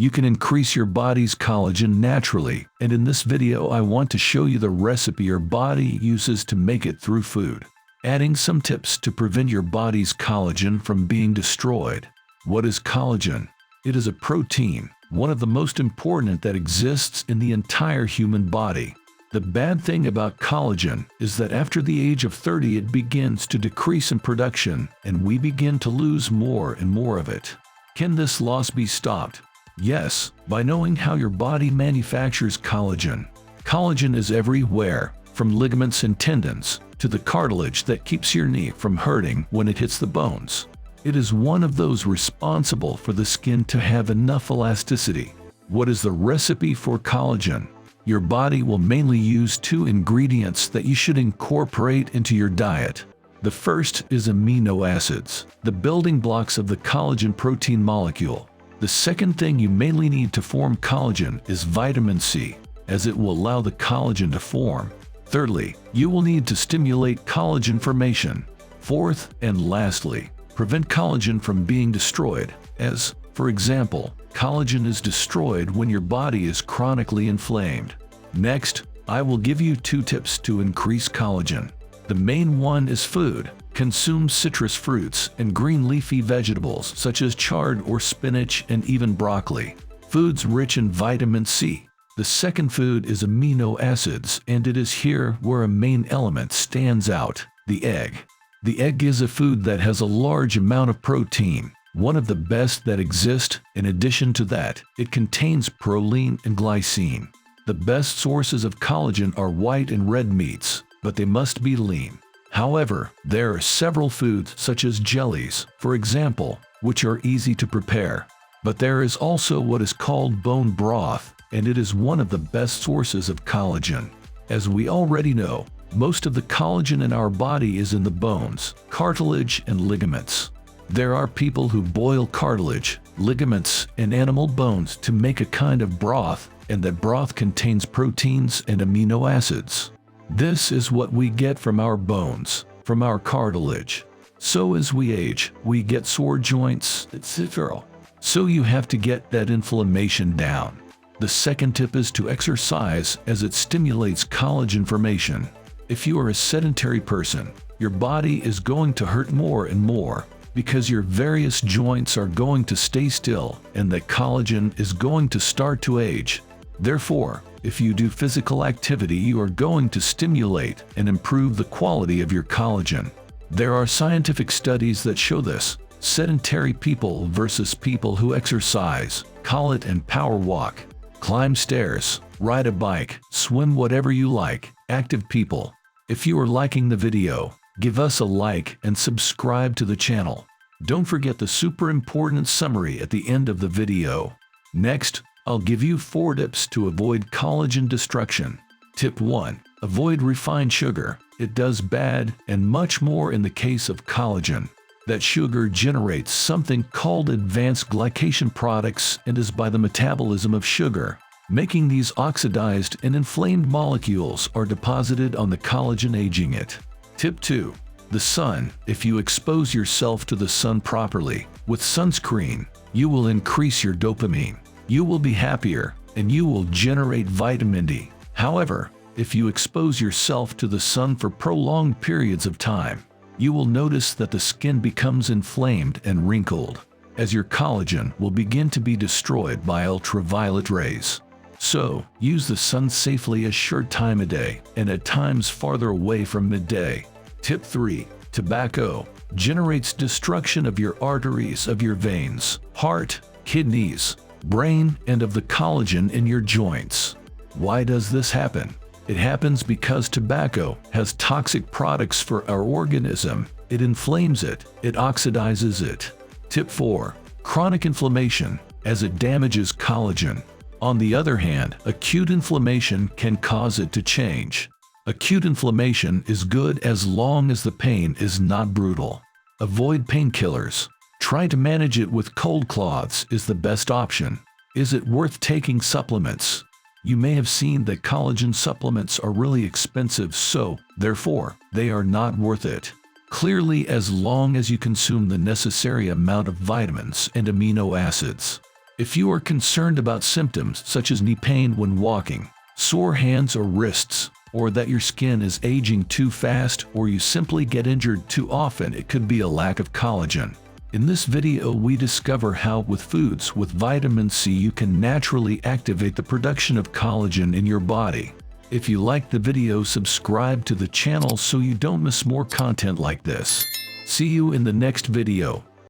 You can increase your body's collagen naturally, and in this video I want to show you the recipe your body uses to make it through food. Adding some tips to prevent your body's collagen from being destroyed. What is collagen? It is a protein, one of the most important that exists in the entire human body. The bad thing about collagen is that after the age of 30 it begins to decrease in production and we begin to lose more and more of it. Can this loss be stopped? Yes, by knowing how your body manufactures collagen. Collagen is everywhere, from ligaments and tendons to the cartilage that keeps your knee from hurting when it hits the bones. It is one of those responsible for the skin to have enough elasticity. What is the recipe for collagen? Your body will mainly use two ingredients that you should incorporate into your diet. The first is amino acids, the building blocks of the collagen protein molecule. The second thing you mainly need to form collagen is vitamin C, as it will allow the collagen to form. Thirdly, you will need to stimulate collagen formation. Fourth and lastly, prevent collagen from being destroyed, as, for example, collagen is destroyed when your body is chronically inflamed. Next, I will give you 2 tips to increase collagen. The main one is food. Consume citrus fruits and green leafy vegetables such as chard or spinach and even broccoli. Foods rich in vitamin C. The second food is amino acids, and it is here where a main element stands out: the egg. The egg is a food that has a large amount of protein, one of the best that exist. In addition to that, it contains proline and glycine. The best sources of collagen are white and red meats, but they must be lean. However, there are several foods such as jellies, for example, which are easy to prepare. But there is also what is called bone broth, and it is one of the best sources of collagen. As we already know, most of the collagen in our body is in the bones, cartilage, and ligaments. There are people who boil cartilage, ligaments, and animal bones to make a kind of broth, and that broth contains proteins and amino acids. This is what we get from our bones, from our cartilage. So as we age, we get sore joints, etc. So you have to get that inflammation down. The second tip is to exercise, as it stimulates collagen formation. If you are a sedentary person, your body is going to hurt more and more because your various joints are going to stay still and that collagen is going to start to age. Therefore, if you do physical activity, you are going to stimulate and improve the quality of your collagen. There are scientific studies that show this. Sedentary people versus people who exercise, call it and power walk, climb stairs, ride a bike, swim, whatever you like, active people. If you are liking the video, give us a like and subscribe to the channel. Don't forget the super important summary at the end of the video. Next, I'll give you 4 tips to avoid collagen destruction. Tip 1. Avoid refined sugar. It does bad and much more in the case of collagen. That sugar generates something called advanced glycation products and is by the metabolism of sugar, making these oxidized and inflamed molecules are deposited on the collagen, aging it. Tip 2. The sun. If you expose yourself to the sun properly, with sunscreen, you will increase your dopamine. You will be happier, and you will generate vitamin D. However, if you expose yourself to the sun for prolonged periods of time, you will notice that the skin becomes inflamed and wrinkled, as your collagen will begin to be destroyed by ultraviolet rays. So, use the sun safely a short time a day, and at times farther away from midday. Tip 3. Tobacco generates destruction of your arteries, of your veins, heart, kidneys, brain, and of the collagen in your joints. Why does this happen? It happens because tobacco has toxic products for our organism. It inflames it, it oxidizes it. Tip 4. Chronic inflammation, as it damages collagen. On the other hand, acute inflammation can cause it to change. Acute inflammation is good as long as the pain is not brutal. Avoid painkillers. Try to manage it with cold cloths is the best option. Is it worth taking supplements? You may have seen that collagen supplements are really expensive, so, therefore, they are not worth it. Clearly, as long as you consume the necessary amount of vitamins and amino acids. If you are concerned about symptoms such as knee pain when walking, sore hands or wrists, or that your skin is aging too fast, or you simply get injured too often, it could be a lack of collagen. In this video we discover how with foods with vitamin C you can naturally activate the production of collagen in your body. If you like the video, subscribe to the channel so you don't miss more content like this. See you in the next video.